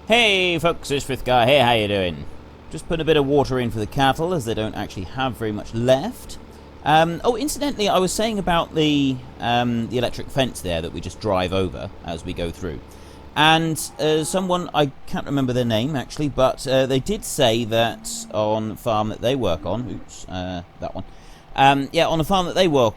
Hey folks, it's Frithgar here, how you doing? Just putting a bit of water in for the cattle as they don't actually have very much left. Oh, incidentally, I was saying about the electric fence there that we just drive over as we go through. And someone, I can't remember their name actually, but they did say that on the farm that they work on, oops, that one. Yeah, on the farm that they work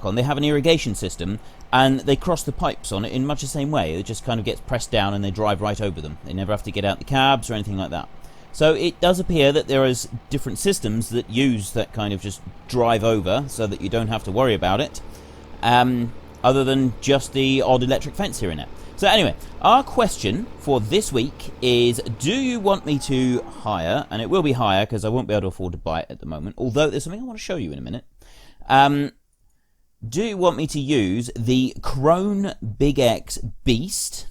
on, they have an irrigation system, and they cross the pipes on it in much the same way. It just kind of gets pressed down and they drive right over them. They never have to get out the cabs or anything like that. So it does appear that there is different systems that use that kind of just drive over so that you don't have to worry about it, other than just the odd electric fence here and there. So anyway, our question for this week is, do you want me to hire, and it will be hire because I won't be able to afford to buy it at the moment, although there's something I want to show you in a minute. Do you want me to use the Krone Beast,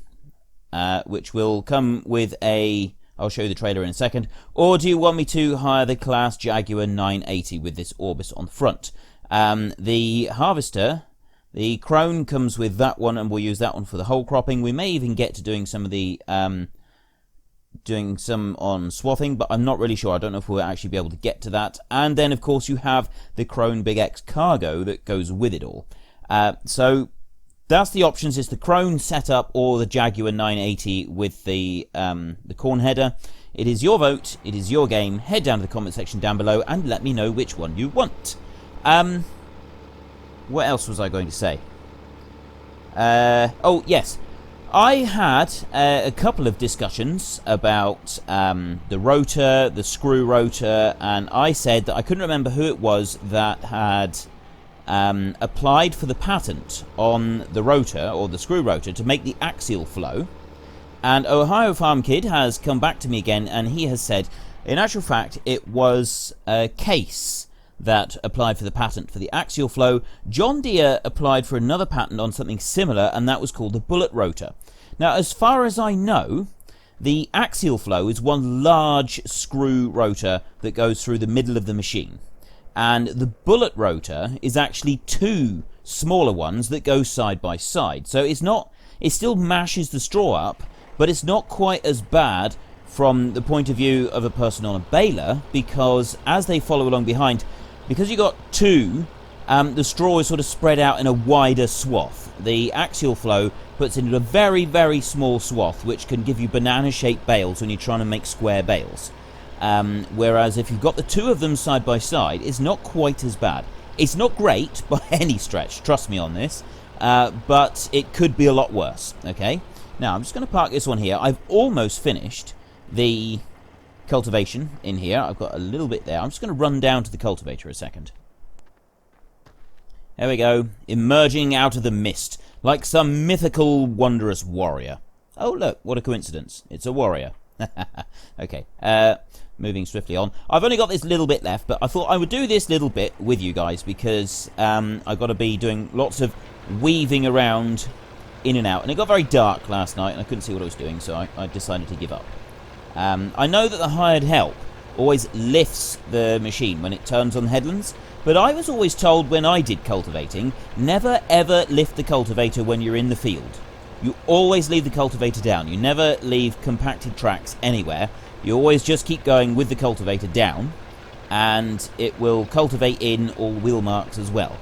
which will come with a... I'll show you the trailer in a second. Or do you want me to hire the Claas Jaguar 980 with this Orbis on the front? The harvester, the Krone, comes with that one, and we'll use that one for the whole cropping. We may even get to doing some of the... doing some on swathing, but I'm not really sure. I don't know if we'll actually be able to get to that. And then, of course, you have the Krone cargo that goes with it all. So that's the options. It's the Krone setup or the Jaguar 980 with the corn header. It is your vote. It is your game. Head down to the comment section down below and let me know which one you want. What else was I going to say? Oh, yes. I had a couple of discussions about the rotor, the screw rotor, and I said that I couldn't remember who it was that had applied for the patent on the rotor, or the screw rotor, to make the axial flow. And Ohio Farm Kid has come back to me again, and he has said, in actual fact, it was Case that applied for the patent for the axial flow. John Deere applied for another patent on something similar, and that was called the bullet rotor. Now, as far as I know, the axial flow is one large screw rotor that goes through the middle of the machine. And the bullet rotor is actually two smaller ones that go side by side. So it still mashes the straw up, but it's not quite as bad from the point of view of a person on a baler, because as they follow along behind, because you've got two, the straw is sort of spread out in a wider swath. The axial flow puts it into a very, very small swath, which can give you banana-shaped bales when you're trying to make square bales. Whereas if you've got the two of them side by side, it's not quite as bad. It's not great by any stretch, trust me on this, but it could be a lot worse, okay? Now, I'm just going to park this one here. I've almost finished the cultivation in here. I've got a little bit there. I'm just going to run down to the cultivator a second. There we go, emerging out of the mist, like some mythical, wondrous warrior. Oh, look, what a coincidence. It's a warrior. Okay, moving swiftly on. I've only got this little bit left, but I thought I would do this little bit with you guys because I've got to be doing lots of weaving around in and out. And it got very dark last night, and I couldn't see what I was doing, so I decided to give up. I know that the hired help always lifts the machine when it turns on headlands, but I was always told when I did cultivating, never ever lift the cultivator when you're in the field. You always leave the cultivator down. You never leave compacted tracks anywhere. You always just keep going with the cultivator down, and it will cultivate in all wheel marks as well.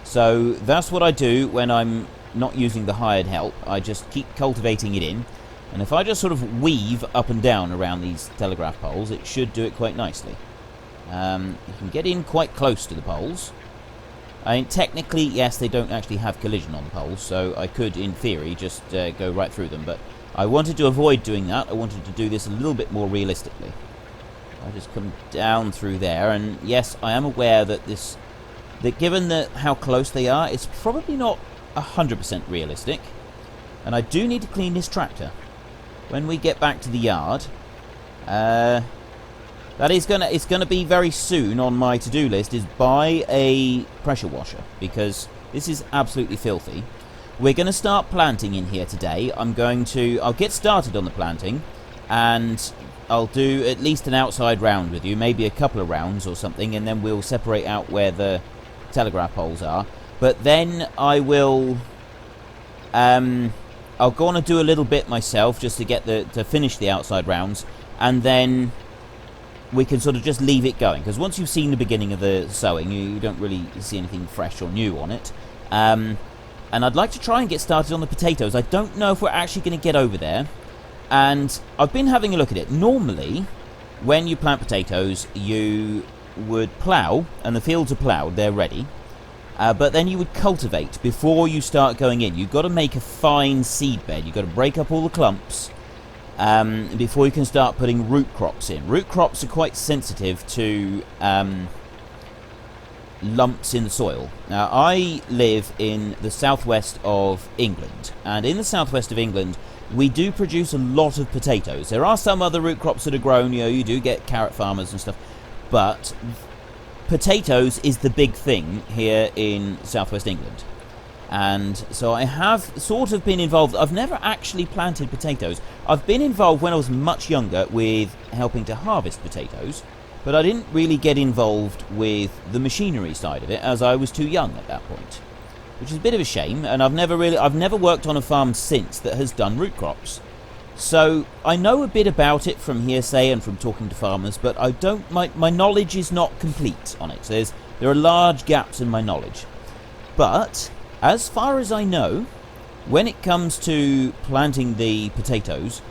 So that's what I do when I'm not using the hired help. I just keep cultivating it in, and if I just sort of weave up and down around these telegraph poles, it should do it quite nicely. You can get in quite close to the poles. I mean, technically, yes, they don't actually have collision on the poles, so I could, in theory, just go right through them, but I wanted to avoid doing that. I wanted to do this a little bit more realistically. I just come down through there, and yes, I am aware that given how close they are, it's probably not 100% realistic, and I do need to clean this tractor. When we get back to the yard, it's gonna be very soon on my to-do list, is buy a pressure washer, because this is absolutely filthy. We're gonna start planting in here today. I'll get started on the planting, and I'll do at least an outside round with you, maybe a couple of rounds or something, and then we'll separate out where the telegraph poles are. But then I will I'll go on and do a little bit myself just to get to finish the outside rounds, and then we can sort of just leave it going, because once you've seen the beginning of the sowing, you don't really see anything fresh or new on it. And I'd like to try and get started on the potatoes. I don't know if we're actually going to get over there, and I've been having a look at it. Normally, when you plant potatoes, you would plough, and the fields are ploughed, they're ready, but then you would cultivate before you start going in. You've got to make a fine seed bed. You've got to break up all the clumps before you can start putting root crops in. Root crops are quite sensitive to lumps in the soil. Now, I live in the southwest of England, and in the southwest of England, we do produce a lot of potatoes. There are some other root crops that are grown, you do get carrot farmers and stuff, but potatoes is the big thing here in southwest England. And so I have sort of been involved. I've never actually planted potatoes. I've been involved when I was much younger with helping to harvest potatoes, but I didn't really get involved with the machinery side of it, as I was too young at that point, which is a bit of a shame. And I've never worked on a farm since that has done root crops. So I know a bit about it from hearsay and from talking to farmers, but I don't. My knowledge is not complete on it. So there are large gaps in my knowledge. But as far as I know, when it comes to planting the potatoes,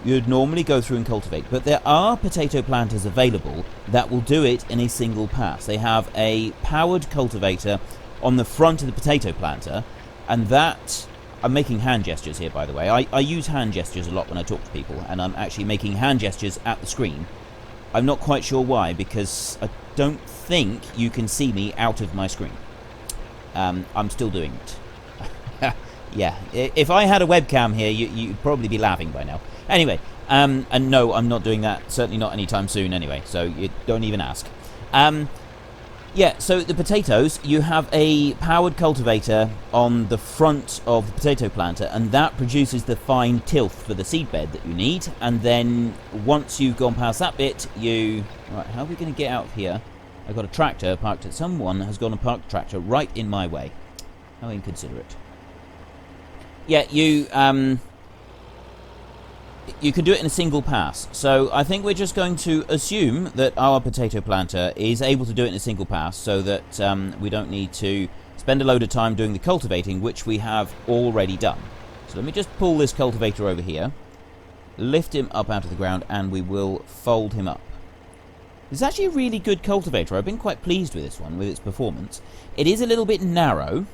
you'd normally go through and cultivate. But there are potato planters available that will do it in a single pass. They have a powered cultivator on the front of the potato planter, and that... I'm making hand gestures here, by the way. I use hand gestures a lot when I talk to people, and I'm actually making hand gestures at the screen. I'm not quite sure why, because I don't think you can see me out of my screen. I'm still doing it. Yeah, if I had a webcam here, you'd probably be laughing by now. Anyway, and no, I'm not doing that. Certainly not anytime soon anyway, so you don't even ask. Yeah, so the potatoes, you have a powered cultivator on the front of the potato planter, and that produces the fine tilth for the seed bed that you need. And then once you've gone past that bit, right, how are we going to get out of here? I've got a tractor parked. Someone has gone and parked a tractor right in my way. How inconsiderate. Yeah, you can do it in a single pass. So I think we're just going to assume that our potato planter is able to do it in a single pass, so that we don't need to spend a load of time doing the cultivating, which we have already done. So let me just pull this cultivator over here, lift him up out of the ground, and we will fold him up. It's actually a really good cultivator. I've been quite pleased with this one, with its performance. It is a little bit narrow,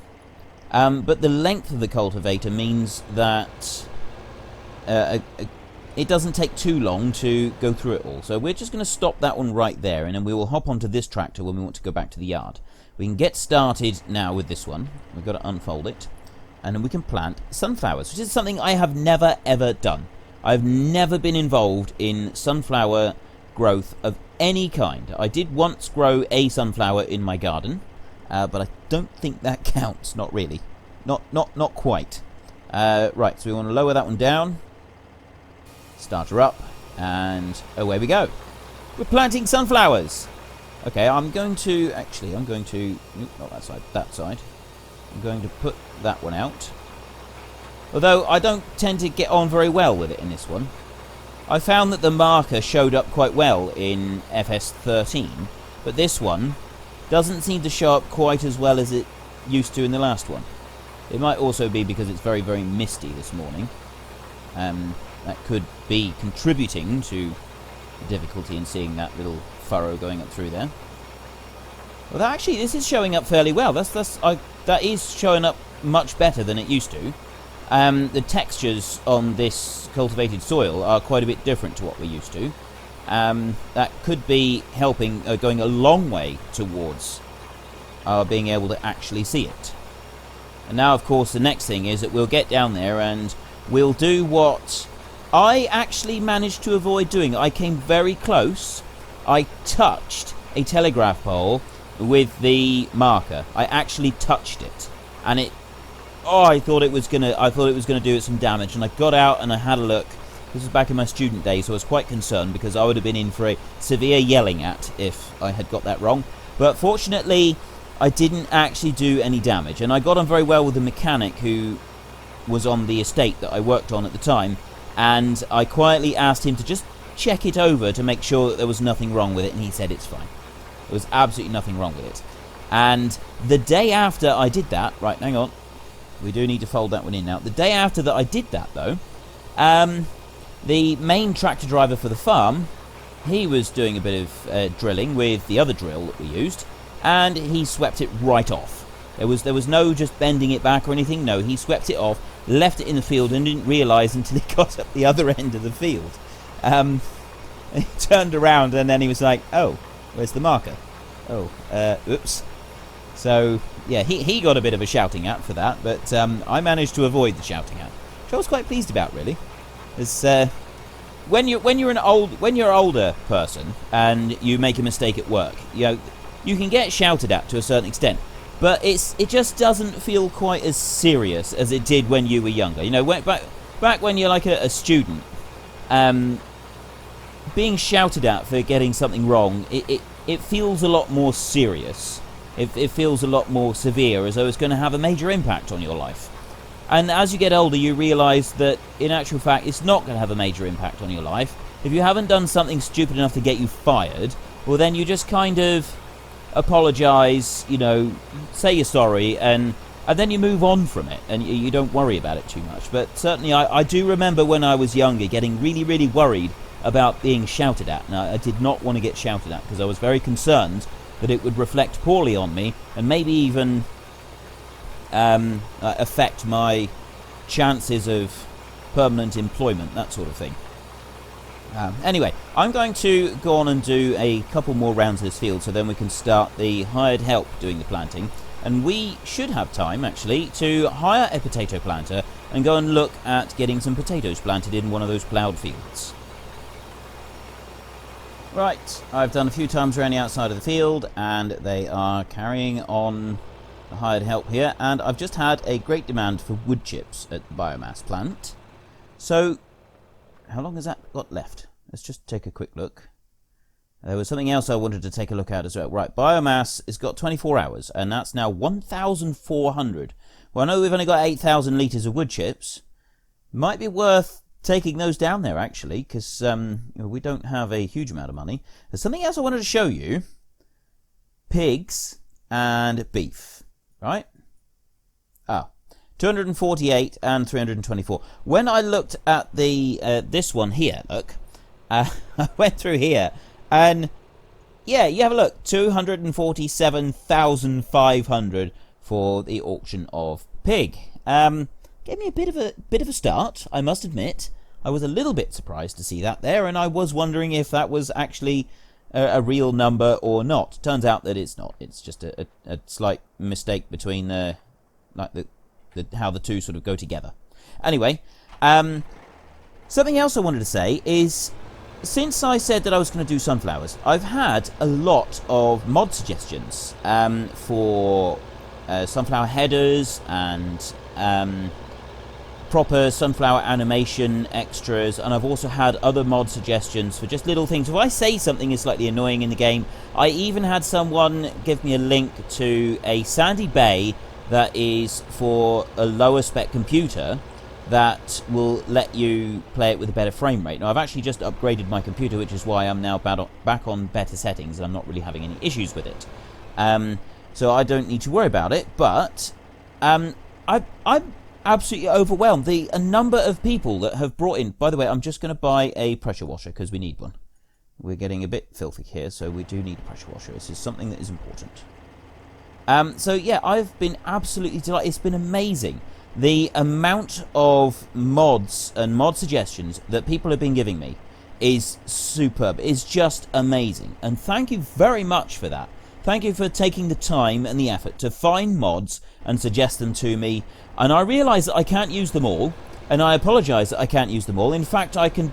but the length of the cultivator means that it doesn't take too long to go through it all. So we're just going to stop that one right there, and then we will hop onto this tractor when we want to go back to the yard. We can get started now with this one. We've got to unfold it, and then we can plant sunflowers, which is something I have never ever done. I've never been involved in sunflower growth of any kind. I did once grow a sunflower in my garden, but I don't think that counts. Not really. Not quite. Right, so we want to lower that one down, start her up, and away we go. We're planting sunflowers. Okay, I'm going to, not that side. I'm going to put that one out. Although I don't tend to get on very well with it in this one. I found that the marker showed up quite well in FS15, but this one doesn't seem to show up quite as well as it used to in the last one. It might also be because it's very, very misty this morning. That could be contributing to the difficulty in seeing that little furrow going up through there. Well, actually, this is showing up fairly well. That is showing up much better than it used to. The textures on this cultivated soil are quite a bit different to what we're used to. That could be helping, going a long way towards our being able to actually see it. And now, of course, the next thing is that we'll get down there and we'll do what I actually managed to avoid doing. I came very close. I touched a telegraph pole with the marker. I actually touched it, and I thought it was gonna do it some damage. And I got out and I had a look. This was back in my student days, so I was quite concerned because I would have been in for a severe yelling at if I had got that wrong. But fortunately, I didn't actually do any damage, and I got on very well with the mechanic who was on the estate that I worked on at the time, and I quietly asked him to just check it over to make sure that there was nothing wrong with it, and he said it's fine. There was absolutely nothing wrong with it. And the day after I did that, right, hang on, we do need to fold that one in now. The day after that I did that, though, the main tractor driver for the farm, he was doing a bit of drilling with the other drill that we used, and he swept it right off. There was no just bending it back or anything. No, he swept it off, left it in the field, and didn't realise until he got up the other end of the field. He turned around, and then he was like, oh, where's the marker? Oh, oops. So, yeah, he got a bit of a shouting at for that, but I managed to avoid the shouting at, which I was quite pleased about, really. Because when you're an older person and you make a mistake at work, you can get shouted at to a certain extent, but it just doesn't feel quite as serious as it did when you were younger. Back when you're like a student, being shouted at for getting something wrong, it feels a lot more serious. It feels a lot more severe, as though it's going to have a major impact on your life. And as you get older, you realise that, in actual fact, it's not going to have a major impact on your life. If you haven't done something stupid enough to get you fired, well, then you just kind of apologise, say you're sorry, and then you move on from it, and you don't worry about it too much. But certainly, I do remember when I was younger getting really, really worried about being shouted at. Now, I did not want to get shouted at, because I was very concerned that it would reflect poorly on me, and maybe even affect my chances of permanent employment, that sort of thing. Anyway, I'm going to go on and do a couple more rounds of this field, so then we can start the hired help doing the planting. And we should have time, actually, to hire a potato planter and go and look at getting some potatoes planted in one of those ploughed fields. Right, I've done a few times around the outside of the field, and they are carrying on the hired help here, and I've just had a great demand for wood chips at the biomass plant. So, how long has that got left? Let's just take a quick look. There was something else I wanted to take a look at as well. Right, biomass has got 24 hours, and that's now 1,400. Well, I know we've only got 8,000 litres of wood chips. Might be worth taking those down there, actually, because we don't have a huge amount of money. There's something else I wanted to show you. Pigs and beef, right? 248 and 324. When I looked at the this one here, look, I went through here, and yeah, you have a look, 247,500 for the auction of pig. Gave me a bit of a start, I must admit. I was a little bit surprised to see that there, and I was wondering if that was actually a real number or not. Turns out that it's not. It's just a slight mistake between how the two sort of go together. Anyway, something else I wanted to say is, since I said that I was going to do sunflowers, I've had a lot of mod suggestions for sunflower headers and proper sunflower animation extras, and I've also had other mod suggestions for just little things. If I say something is slightly annoying in the game, I even had someone give me a link to a Sandy Bay that is for a lower spec computer that will let you play it with a better frame rate. Now, I've actually just upgraded my computer, which is why I'm now back on better settings, and I'm not really having any issues with it. So I don't need to worry about it, but I'm absolutely overwhelmed. A number of people that have brought in... By the way, I'm just going to buy a pressure washer, because we need one. We're getting a bit filthy here, so we do need a pressure washer. This is something that is important. So yeah, I've been absolutely delighted. It's been amazing. The amount of mods and mod suggestions that people have been giving me is superb. It's just amazing. And thank you very much for that. Thank you for taking the time and the effort to find mods and suggest them to me. And I realise that I can't use them all, and I apologise that I can't use them all. In fact, I can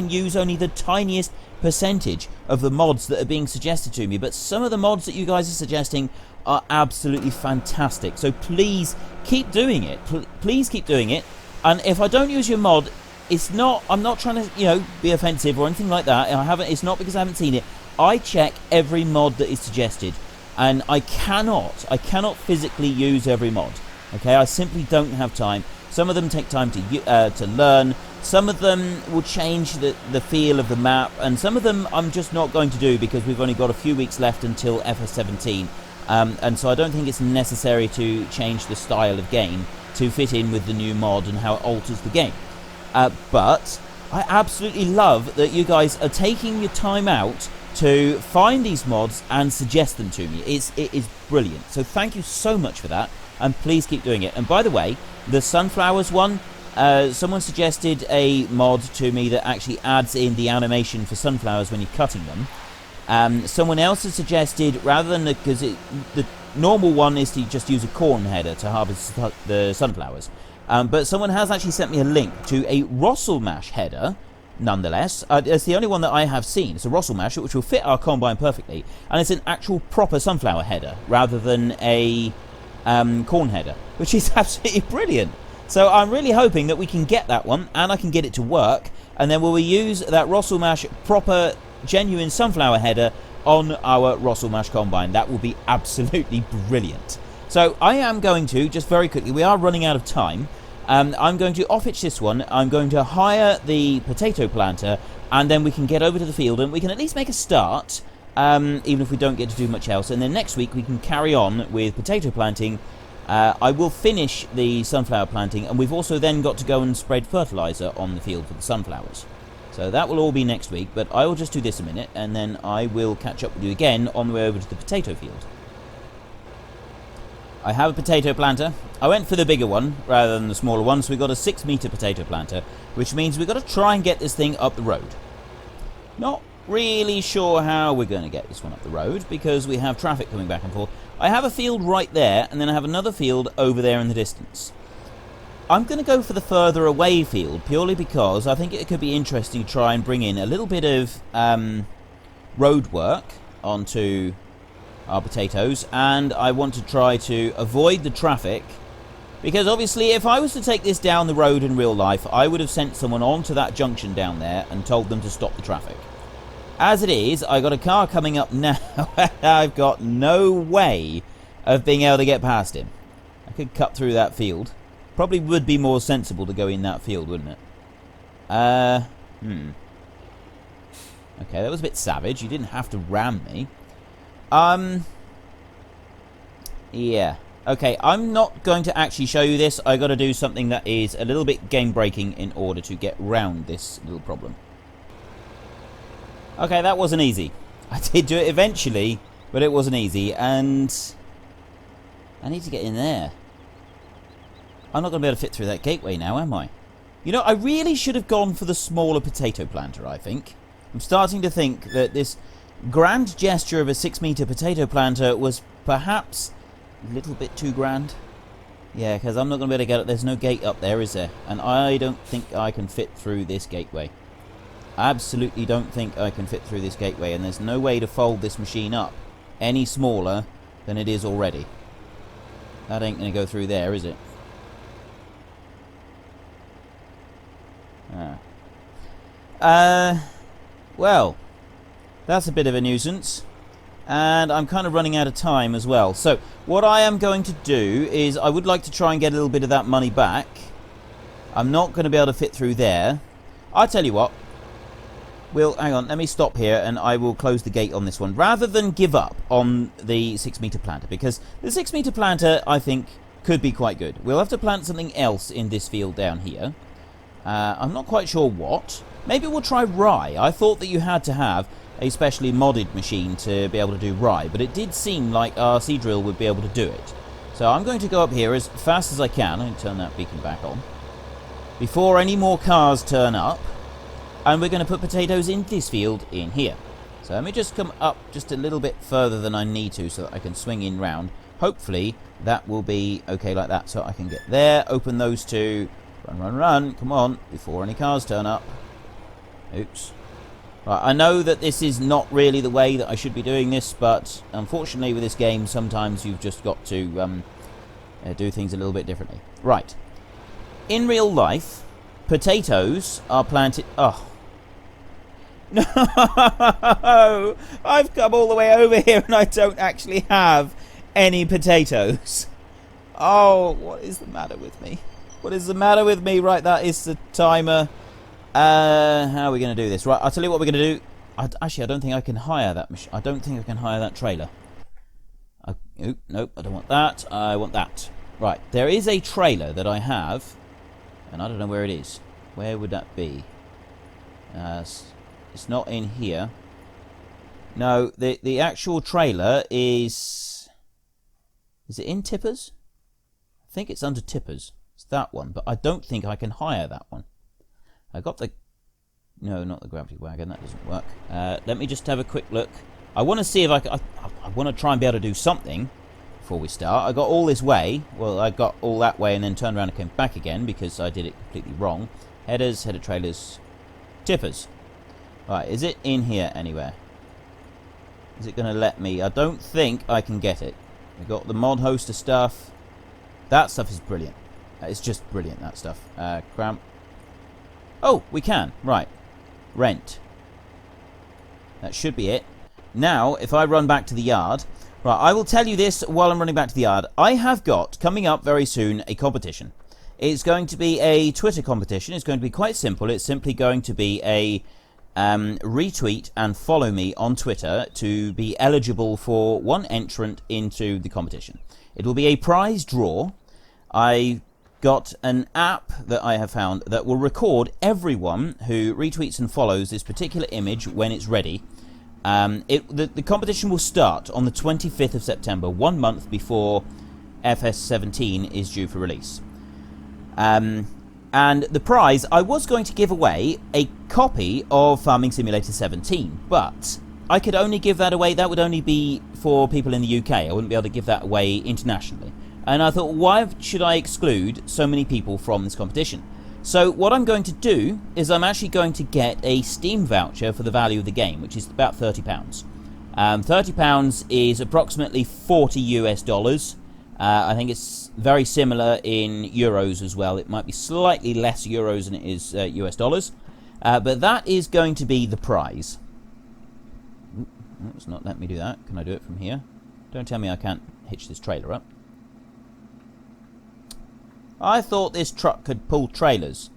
use only the tiniest percentage of the mods that are being suggested to me. But some of the mods that you guys are suggesting are absolutely fantastic. So please keep doing it. Please keep doing it. And if I don't use your mod, I'm not trying to, be offensive or anything like that. It's not because I haven't seen it. I check every mod that is suggested, and I cannot physically use every mod. Okay, I simply don't have time. Some of them take time to learn. Some of them will change the feel of the map, and some of them I'm just not going to do because we've only got a few weeks left until FS15, and so I don't think it's necessary to change the style of game to fit in with the new mod and how it alters the game. But I absolutely love that you guys are taking your time out to find these mods and suggest them to me. It is brilliant. So thank you so much for that, and please keep doing it. And by the way, the sunflowers one, someone suggested a mod to me that actually adds in the animation for sunflowers when you're cutting them. Someone else has suggested, rather than because the normal one is to just use a corn header to harvest the sunflowers, but someone has actually sent me a link to a Rossel mash header. Nonetheless, it's the only one that I have seen. It's a Rossel mash, which will fit our combine perfectly, and it's an actual proper sunflower header rather than a corn header, which is absolutely brilliant. So I'm really hoping that we can get that one, and I can get it to work, and then we'll use that Rossel mash proper genuine sunflower header on our Rossel mash combine. That will be absolutely brilliant. So I am going to, just very quickly, we are running out of time, I'm going to off-hitch this one. I'm going to hire the potato planter, and then we can get over to the field and we can at least make a start, even if we don't get to do much else. And then next week we can carry on with potato planting. I will finish the sunflower planting, and we've also then got to go and spread fertilizer on the field for the sunflowers. So that will all be next week, but I will just do this a minute, and then I will catch up with you again on the way over to the potato field. I have a potato planter. I went for the bigger one rather than the smaller one, so we've got a 6-meter potato planter, which means we've got to try and get this thing up the road. Not really sure how we're going to get this one up the road, because we have traffic coming back and forth. I have a field right there, and then I have another field over there in the distance. I'm going to go for the further away field, purely because I think it could be interesting to try and bring in a little bit of road work onto our potatoes, and I want to try to avoid the traffic, because obviously if I was to take this down the road in real life, I would have sent someone onto that junction down there and told them to stop the traffic. As it is, I got a car coming up now. I've got no way of being able to get past him. I could cut through that field. Probably would be more sensible to go in that field, wouldn't it? Okay, that was a bit savage. You didn't have to ram me. Yeah. Okay, I'm not going to actually show you this. I got to do something that is a little bit game breaking in order to get round this little problem. Okay, that wasn't easy. I did do it eventually, but it wasn't easy, and I need to get in there. I'm not going to be able to fit through that gateway now, am I? You know, I really should have gone for the smaller potato planter, I think. I'm starting to think that this grand gesture of a 6-meter potato planter was perhaps a little bit too grand. Yeah, because I'm not going to be able to get it. There's no gate up there, is there? And I don't think I can fit through this gateway. Absolutely don't think I can fit through this gateway, and there's no way to fold this machine up any smaller than it is already. That ain't going to go through there, is it? Well, that's a bit of a nuisance, and I'm kind of running out of time as well. So what I am going to do is I would like to try and get a little bit of that money back. I'm not going to be able to fit through there. I'll tell you what, hang on, let me stop here and I will close the gate on this one, rather than give up on the 6-meter planter, because the 6-meter planter I think could be quite good. We'll have to plant something else in this field down here. I'm not quite sure what. Maybe we'll try rye. I thought that you had to have a specially modded machine to be able to do rye, but it did seem like our seed drill would be able to do it. So I'm going to go up here as fast as I can and turn that beacon back on before any more cars turn up, and we're going to put potatoes in this field in here. So let me just come up just a little bit further than I need to so that I can swing in round. Hopefully that will be okay like that, so I can get there, open those two, run, run, run, come on, before any cars turn up. Oops. Right, I know that this is not really the way that I should be doing this, but unfortunately with this game sometimes you've just got to do things a little bit differently. Right. In real life, potatoes are planted... Oh. No! I've come all the way over here and I don't actually have any potatoes. Oh, what is the matter with me? What is the matter with me? Right, that is the timer. How are we going to do this? Right, I'll tell you what we're going to do. Actually, I don't think I can hire that machine. I don't think I can hire that trailer. Nope, I don't want that. I want that. Right, there is a trailer that I have, and I don't know where it is. Where would that be? It's not in here. No, the actual trailer is... Is it in tippers? I think it's under tippers. It's that one, but I don't think I can hire that one. I got the... No, not the gravity wagon. That doesn't work. Let me just have a quick look. I want to see if I want to try and be able to do something before we start. I got all this way. Well, I got all that way and then turned around and came back again because I did it completely wrong. Headers, header trailers, tippers. Right, is it in here anywhere? Is it going to let me? I don't think I can get it. We got the mod hoster stuff. That stuff is brilliant. It's just brilliant, that stuff. Cramp. Oh, we can. Right. Rent. That should be it. Now, if I run back to the yard... Right, I will tell you this while I'm running back to the yard. I have got, coming up very soon, a competition. It's going to be a Twitter competition. It's going to be quite simple. It's simply going to be a retweet and follow me on Twitter to be eligible for one entrant into the competition. It will be a prize draw. I got an app that I have found that will record everyone who retweets and follows this particular image when it's ready. The competition will start on the 25th of September, 1 month before FS15 is due for release. And the prize, I was going to give away a copy of Farming Simulator 17, but I could only give that away. That would only be for people in the UK. I wouldn't be able to give that away internationally. And I thought, why should I exclude so many people from this competition? So what I'm going to do is I'm actually going to get a Steam voucher for the value of the game, which is about £30. £30 is approximately 40 US dollars. I think it's very similar in euros as well. It might be slightly less euros than it is US dollars. But that is going to be the prize. Ooh, it's not letting me do that. Can I do it from here? Don't tell me I can't hitch this trailer up. I thought this truck could pull trailers.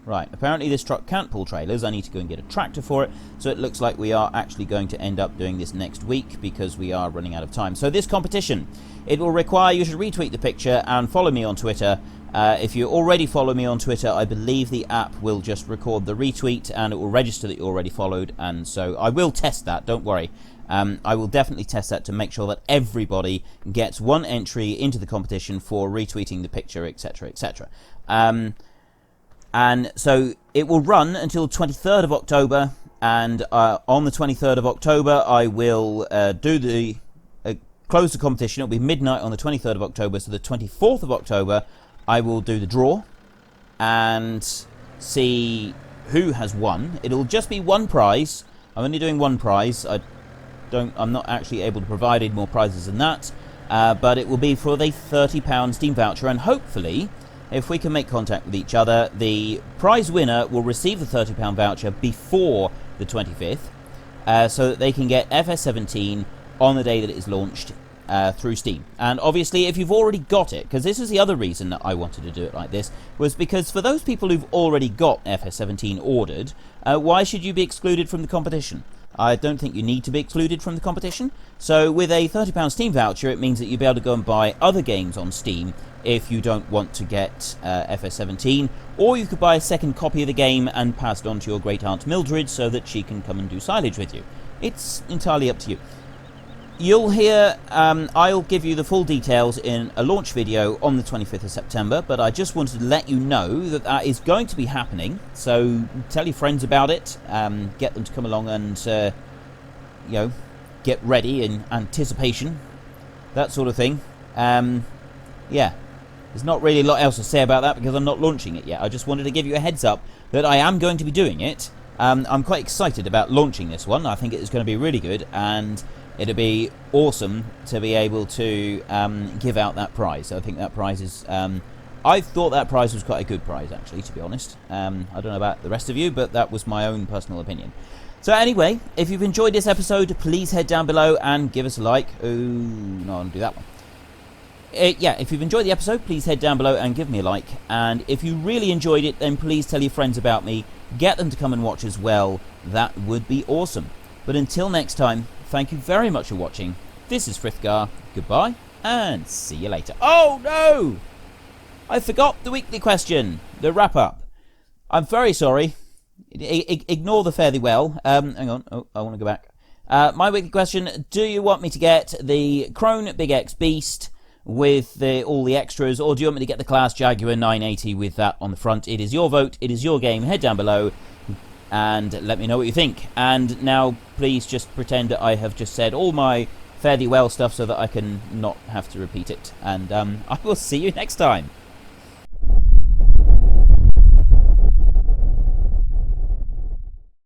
Right, apparently this truck can't pull trailers. I need to go and get a tractor for it. So it looks like we are actually going to end up doing this next week because we are running out of time. So this competition, it will require you to retweet the picture and follow me on Twitter. If you already follow me on Twitter, I believe the app will just record the retweet and it will register that you already followed. And so I will test that, don't worry. I will definitely test that to make sure that everybody gets one entry into the competition for retweeting the picture, etc., etc. And so it will run until 23rd of October, and on the 23rd of October, I will close the competition. It'll be midnight on the 23rd of October, so the 24th of October, I will do the draw and see who has won. It'll just be one prize. I'm only doing one prize. I'm not actually able to provide any more prizes than that, but it will be for the £30 Steam voucher, and hopefully, if we can make contact with each other, the prize winner will receive the £30 voucher before the 25th, so that they can get FS17 on the day that it is launched through Steam. And obviously, if you've already got it, because this is the other reason that I wanted to do it like this, was because for those people who've already got FS17 ordered, why should you be excluded from the competition? I don't think you need to be excluded from the competition. So with a £30 Steam voucher, it means that you'll be able to go and buy other games on Steam if you don't want to get FS17, or you could buy a second copy of the game and pass it on to your great aunt Mildred so that she can come and do silage with you. It's entirely up to you. You'll hear, I'll give you the full details in a launch video on the 25th of September, but I just wanted to let you know that that is going to be happening, so tell your friends about it, get them to come along and, get ready in anticipation, that sort of thing. Yeah, there's not really a lot else to say about that because I'm not launching it yet. I just wanted to give you a heads up that I am going to be doing it. I'm quite excited about launching this one. I think it is going to be really good, and it'd be awesome to be able to give out that prize. I think that prize is... I thought that prize was quite a good prize, actually, to be honest. I don't know about the rest of you, but that was my own personal opinion. So anyway, if you've enjoyed this episode, please head down below and give us a like. Ooh, no, I'll do that one. yeah, if you've enjoyed the episode, please head down below and give me a like. And if you really enjoyed it, then please tell your friends about me. Get them to come and watch as well. That would be awesome. But until next time, thank you very much for watching. This is Frithgar. Goodbye, and see you later. Oh, no! I forgot the weekly question. The wrap-up. I'm very sorry. Ignore the fairly well. Hang on. Oh, I want to go back. My weekly question, do you want me to get the Krone Beast with all the extras, or do you want me to get the Claas Jaguar 980 with that on the front? It is your vote, it is your game. Head down below and let me know what you think. And now please just pretend that I have just said all my fairly well stuff so that I can not have to repeat it. And I will see you next time.